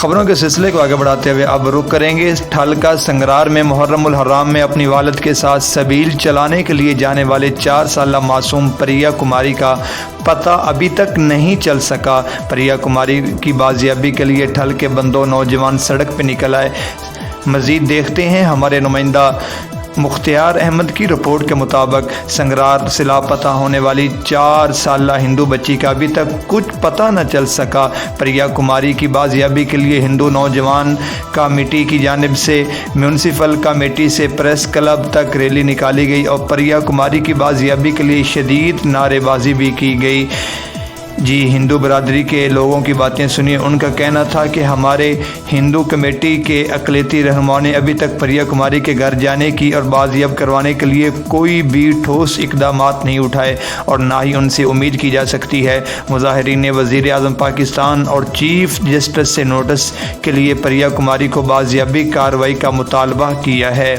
خبروں کے سلسلے کو آگے بڑھاتے ہوئے اب رخ کریں گے ٹھلکا سنگرار میں محرم الحرام میں اپنی والد کے ساتھ سبیل چلانے کے لیے جانے والے 4 سالہ معصوم پریا کماری کا پتہ ابھی تک نہیں چل سکا۔ پریا کماری کی بازیابی کے لیے ٹھلکے بندوں نوجوان سڑک پہ نکل آئے۔ مزید دیکھتے ہیں ہمارے نمائندہ مختار احمد کی رپورٹ کے مطابق سنگرار سے لاپتہ ہونے والی 4 سالہ ہندو بچی کا ابھی تک کچھ پتہ نہ چل سکا۔ پریا کماری کی بازیابی کے لیے ہندو نوجوان کمیٹی کی جانب سے میونسپل کمیٹی سے پریس کلب تک ریلی نکالی گئی اور پریا کماری کی بازیابی کے لیے شدید نعرے بازی بھی کی گئی۔ جی ہندو برادری کے لوگوں کی باتیں سنیے۔ ان کا کہنا تھا کہ ہمارے ہندو کمیٹی کے اقلیتی رہنماؤں نے ابھی تک پریا کماری کے گھر جانے کی اور بازیاب کروانے کے لیے کوئی بھی ٹھوس اقدامات نہیں اٹھائے اور نہ ہی ان سے امید کی جا سکتی ہے۔ مظاہرین نے وزیر اعظم پاکستان اور چیف جسٹس سے نوٹس کے لیے پریا کماری کو بازیابی کارروائی کا مطالبہ کیا ہے۔